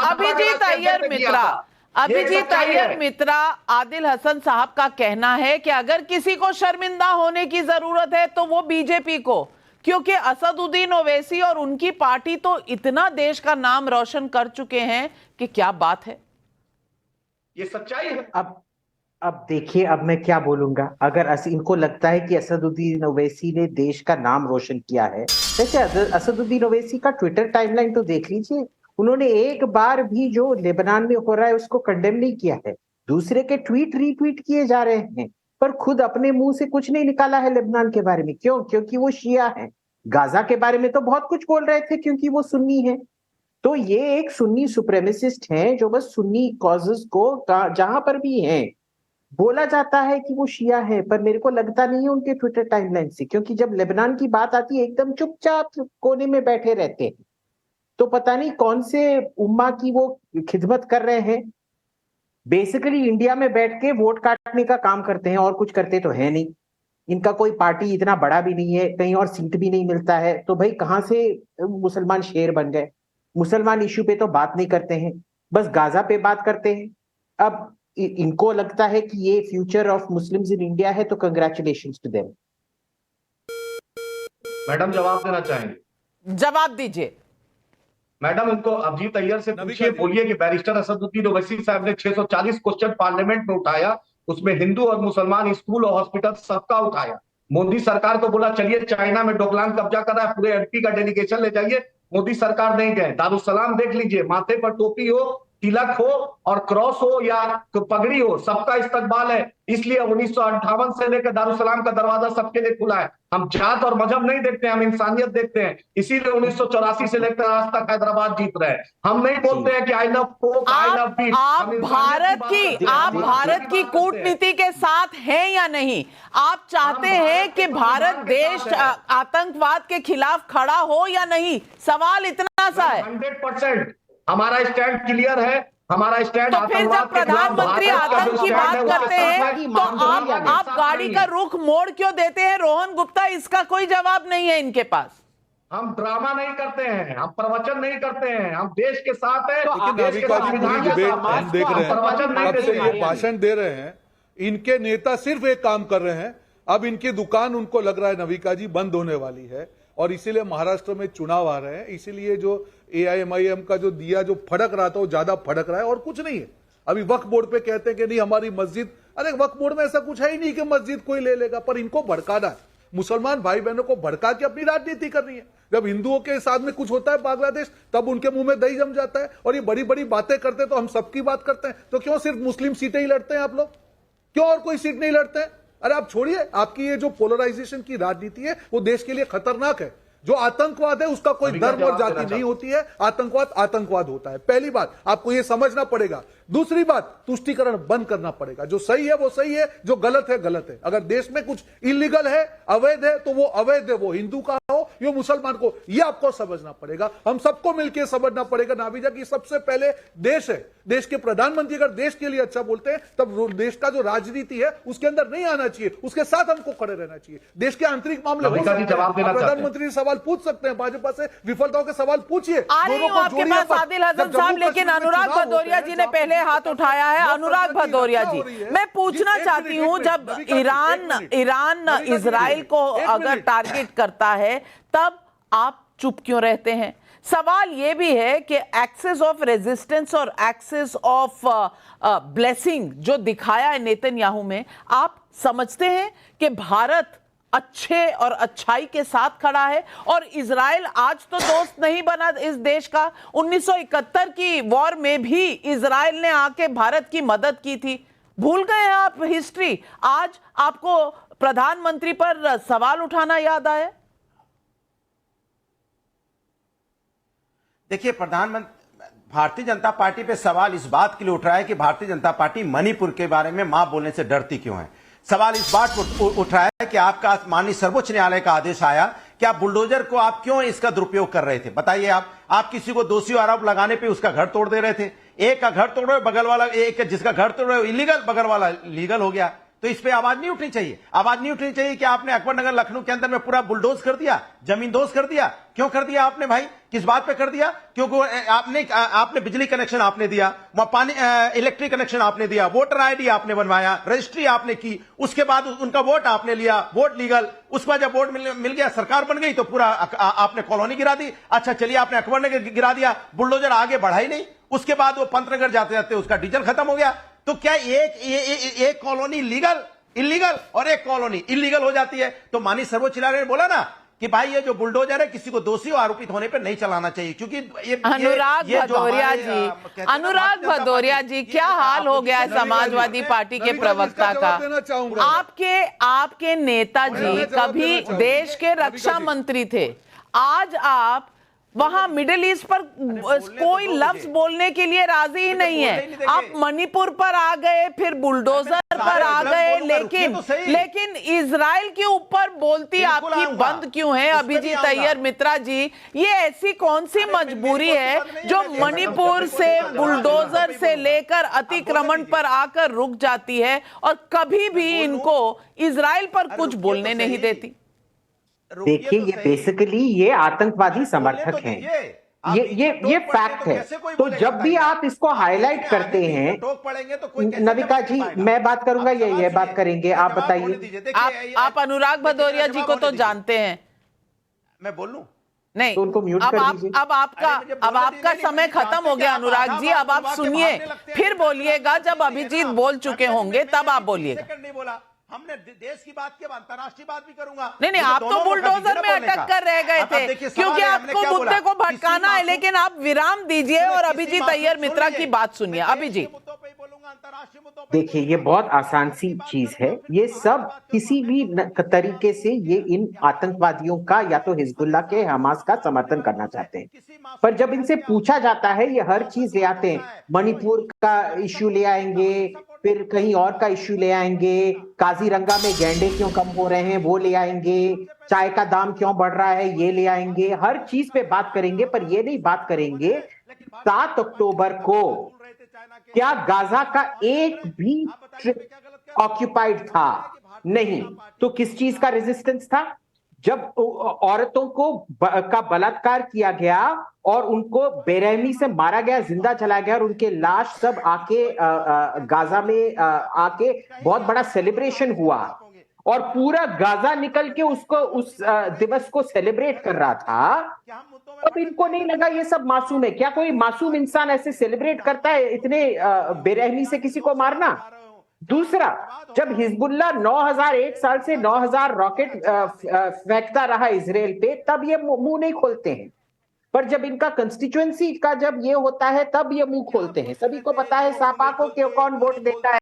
अभिजीत अय्यर मित्रा, अभिजीत अय्यर मित्रा, आदिल हसन साहब का कहना है कि अगर किसी को शर्मिंदा होने की जरूरत है तो वो बीजेपी को, क्योंकि असदुद्दीन ओवैसी और उनकी पार्टी तो इतना देश का नाम रोशन कर चुके हैं कि क्या बात है। ये सच्चाई है। अब देखिए, अब मैं क्या बोलूंगा। अगर इनको लगता है कि असदुद्दीन ओवैसी ने देश का नाम रोशन किया है, वैसे असदुद्दीन ओवैसी का ट्विटर टाइमलाइन तो देख लीजिए। उन्होंने एक बार भी जो लेबनान में हो रहा है उसको कंडेम नहीं किया है। दूसरे के ट्वीट रीट्वीट किए जा रहे हैं, पर खुद अपने मुंह से कुछ नहीं निकाला है लेबनान के बारे में। क्यों? क्योंकि वो शिया है। गाजा के बारे में तो बहुत कुछ बोल रहे थे क्योंकि वो सुन्नी है। तो ये एक सुन्नी सुप्रेमिसिस्ट है जो बस सुन्नी कॉजेस को जहां पर भी है बोला जाता है कि वो शिया है, पर मेरे को लगता नहीं है उनके ट्विटर टाइमलाइन से, क्योंकि जब लेबनान की बात आती है एकदम चुपचाप कोने में बैठे रहते हैं। तो पता नहीं कौन से उम्मा की वो खिदमत कर रहे हैं। बेसिकली इंडिया में बैठ के वोट काटने का काम करते हैं और कुछ करते तो है नहीं। इनका कोई पार्टी इतना बड़ा भी नहीं है, कहीं और सीट भी नहीं मिलता है, तो भाई कहां से मुसलमान शेर बन गए। मुसलमान इश्यू पे तो बात नहीं करते हैं, बस गाजा पे बात करते हैं। अब इनको लगता है कि ये future of Muslims in India है, तो कंग्रेचुलेशंस टू देम। मैडम जवाब देना चाहेंगे? जवाब दीजिए मैडम। उनको अभिजीत अय्यर से पूछिए, बोलिए कि बैरिस्टर असदुद्दीन ओवैसी साहब ने 640 क्वेश्चन पार्लियामेंट में उठाया, उसमें हिंदू और मुसलमान, स्कूल और हॉस्पिटल सबका उठाया। मोदी सरकार को बोला चलिए चाइना में डोकलाम कब्जा कर रहा है, पूरे एमपी का डेलीगेशन ले जाइए। मोदी सरकार नहीं गए। दारुसलाम देख लीजिए, माथे पर टोपी हो, तिलक हो और क्रॉस हो या पगड़ी हो, सबका इस्तकबाल है। इसलिए 1958 से लेकर दारुसलाम का दरवाजा सबके लिए खुला है। हम जात और मजहब नहीं देखते हैं, हम इंसानियत देखते हैं। इसीलिए 1984 से लेकर आज तक हैदराबाद जीत रहे हैं। हम नहीं बोलते हैं कि आई लव पोक, आई लव बीफ। आप भारत की कूटनीति के साथ हैं या नहीं? आप चाहते हैं कि भारत देश आतंकवाद के खिलाफ खड़ा हो या नहीं? सवाल इतना सा है। 100% हमारा स्टैंड क्लियर है। हमारा स्टैंड तो फिर जब प्रधानमंत्री आतंक की बात करते हैं तो आप गाड़ी का रुख मोड़ क्यों देते हैं? रोहन गुप्ता, इसका कोई जवाब नहीं है इनके पास। हम ड्रामा नहीं करते हैं, हम प्रवचन नहीं करते हैं, हम देश के साथ हैं। भाषण दे रहे हैं, इनके नेता सिर्फ एक काम कर रहे हैं। अब इनकी दुकान, उनको लग रहा है नविका जी, बंद होने वाली है और इसीलिए महाराष्ट्र में चुनाव आ रहे हैं। इसीलिए जो AIMIM का जो दिया जो फड़क रहा था वो ज्यादा फड़क रहा है और कुछ नहीं है। अभी वक्फ बोर्ड पे कहते हैं कि नहीं हमारी मस्जिद, अरे वक्फ बोर्ड में ऐसा कुछ है ही नहीं कि मस्जिद कोई ले लेगा, पर इनको भड़काना है। मुसलमान भाई बहनों को भड़का के अपनी राजनीति करनी है। जब हिंदुओं के साथ में कुछ होता है बांग्लादेश, तब उनके मुंह में दही जम जाता है और ये बड़ी बड़ी बातें करते हैं। तो हम सबकी बात करते हैं, तो क्यों सिर्फ मुस्लिम सीटें ही लड़ते हैं आप लोग? क्यों और कोई सीट नहीं लड़ते हैं? अरे आप छोड़िए, आपकी ये जो पोलराइजेशन की राजनीति है वो देश के लिए खतरनाक है। जो आतंकवाद है उसका कोई धर्म और जाति नहीं होती है। आतंकवाद आतंकवाद होता है। पहली बात आपको ये समझना पड़ेगा। दूसरी बात, तुष्टीकरण बंद करना पड़ेगा। जो सही है वो सही है, जो गलत है गलत है। अगर देश में कुछ इलीगल है, अवैध है, तो वो अवैध है, वो हिंदू का हो या मुसलमान को, ये आपको समझना पड़ेगा। हम सबको मिलकर समझना पड़ेगा नाविजा की सबसे पहले देश है। देश के प्रधानमंत्री अगर देश के लिए अच्छा बोलते हैं तब देश का जो राजनीति है उसके अंदर नहीं आना चाहिए, उसके साथ हमको खड़े रहना चाहिए। देश के आंतरिक मामले प्रधानमंत्री सवाल पूछ सकते हैं, भाजपा से विफलताओं के सवाल पूछिए। आपके पास आदिल हसन साहब, लेकिन अनुराग भदौरिया जी ने पहले हाथ उठाया है। अनुराग भदौरिया जी, मैं पूछना चाहती हूं, जब ईरान इजराइल को अगर टारगेट करता है तब आप चुप क्यों रहते हैं? सवाल यह भी है कि एक्सेस ऑफ रेजिस्टेंस और एक्सेस ऑफ ब्लेसिंग जो दिखाया है नेतन्याहू में, आप समझते हैं कि भारत अच्छे और अच्छाई के साथ खड़ा है और इजराइल आज तो दोस्त नहीं बना इस देश का? 1971 की वॉर में भी इजराइल ने आके भारत की मदद की थी। भूल गए हैं आप हिस्ट्री? आज आपको प्रधानमंत्री पर सवाल उठाना याद आया? देखिए, भारतीय जनता पार्टी पे सवाल इस बात के लिए उठ रहा है कि भारतीय जनता पार्टी मणिपुर के बारे में मां बोलने से डरती क्यों है। सवाल इस बात पर उठ रहा है कि आपका माननीय सर्वोच्च न्यायालय का आदेश आया कि आप बुलडोजर को आप क्यों इसका दुरुपयोग कर रहे थे? बताइए। आप किसी को दोषी आरोप लगाने पे उसका घर तोड़ दे रहे थे। एक का घर तोड़ रहे, बगल वाला, एक जिसका घर तोड़ रहे इलीगल, बगल वाला लीगल हो गया। तो तो इस पे आवाज नहीं उठनी चाहिए। आवाज नहीं उठनी चाहिए कि आपने अकबरनगर लखनऊ के अंदर में पूरा बुलडोज कर दिया, जमींदोज कर दिया। क्यों कर दिया आपने भाई? किस बात पे कर दिया? क्योंकि आपने बिजली कनेक्शन आपने दिया, पानी इलेक्ट्रिक कनेक्शन आपने दिया, वोटर आईडी आपने बनवाया, रजिस्ट्री आपने की, उसके बाद उनका वोट आपने लिया, वोट लीगल। उसके बाद जब वोट मिल गया, सरकार बन गई, तो पूरा आपने कॉलोनी गिरा दी। अच्छा चलिए, आपने अकबरनगर गिरा दिया, बुलडोजर आगे बढ़ा ही नहीं। उसके बाद वो पंतनगर जाते जाते उसका डीजल खत्म हो गया। तो क्या एक कॉलोनी लीगल इलीगल और एक कॉलोनी इलीगल हो जाती है? तो माननीय सर्वोच्च न्यायालय ने बोला ना कि भाई ये जो बुलडोजर है किसी को दोषी और आरोपित होने पर नहीं चलाना चाहिए, क्योंकि अनुराग भदौरिया जी, क्या हाल हो गया है समाजवादी पार्टी के प्रवक्ता का? आपके नेताजी कभी देश के रक्षा मंत्री थे, आज आप वहां मिडिल ईस्ट पर कोई लफ्ज बोलने के लिए राजी ही नहीं है। आप मणिपुर पर आ गए, फिर बुलडोजर पर आ गए, लेकिन इजराइल के ऊपर बोलती आपकी बंद क्यों है? अभिजीत अय्यर मित्रा जी, ये ऐसी कौन सी मजबूरी है जो मणिपुर से बुलडोजर से लेकर अतिक्रमण पर आकर रुक जाती है और कभी भी इनको इजराइल पर कुछ बोलने नहीं देती? देखिए, ये बेसिकली ये आतंकवादी समर्थक हैं, ये फैक्ट है। तो जब भी आप इसको हाईलाइट करते हैं, नविका जी मैं बात करूंगा, ये बात करेंगे, आप बताइए। आप अनुराग भदौरिया जी को तो जानते हैं। मैं बोल लूं? नहीं, तो उनको म्यूट कर दीजिए। अब आपका समय खत्म हो गया अनुराग जी, अब आप सुनिए, फिर बोलिएगा। जब अभिजीत बोल चुके होंगे तब आप बोलिएगा। हमने देश की बात की, अंतर्राष्ट्रीय बात भी करूंगा। नहीं, आप तो बुलडोजर में अटक कर रह गए थे, क्योंकि आपको मुद्दे को भटकाना है। लेकिन आप विराम दीजिए और अभिजीत अय्यर मित्रा की बात सुनिए। अभिजीत, देखिए, ये बहुत आसान सी चीज है। ये सब किसी भी तरीके से ये इन आतंकवादियों का या तो हिजबुल्लाह के, हमास का समर्थन करना चाहते हैं। पर जब इनसे पूछा जाता है, ये हर चीज ले आते हैं। मणिपुर का इश्यू ले आएंगे, फिर कहीं और का इश्यू ले आएंगे, काजीरंगा में गैंडे क्यों कम हो रहे हैं वो ले आएंगे, चाय का दाम क्यों बढ़ रहा है ये ले आएंगे, हर चीज पे बात करेंगे। पर ये नहीं बात करेंगे 7 अक्टूबर को क्या गाजा का एक भी ऑक्यूपाइड था? नहीं। तो किस चीज का रेजिस्टेंस था? जब औरतों को का बलात्कार किया गया और उनको बेरहमी से मारा गया, जिंदा जलाया गया, और उनके लाश सब आके गाजा में आके बहुत बड़ा सेलिब्रेशन हुआ और पूरा गाजा निकल के उसको उस दिवस को सेलिब्रेट कर रहा था। अब इनको नहीं लगा ये सब मासूम है? क्या कोई मासूम इंसान ऐसे सेलिब्रेट करता है, इतने बेरहमी से किसी को मारना? दूसरा, जब हिजबुल्लाह 9001 साल से 9000 रॉकेट फेंकता रहा इजराइल पे, तब ये मुंह नहीं खोलते हैं। पर जब इनका कंस्टिट्यूएंसी का जब ये होता है, तब ये मुंह खोलते हैं। सभी को पता है सापा को कौन वोट देता है।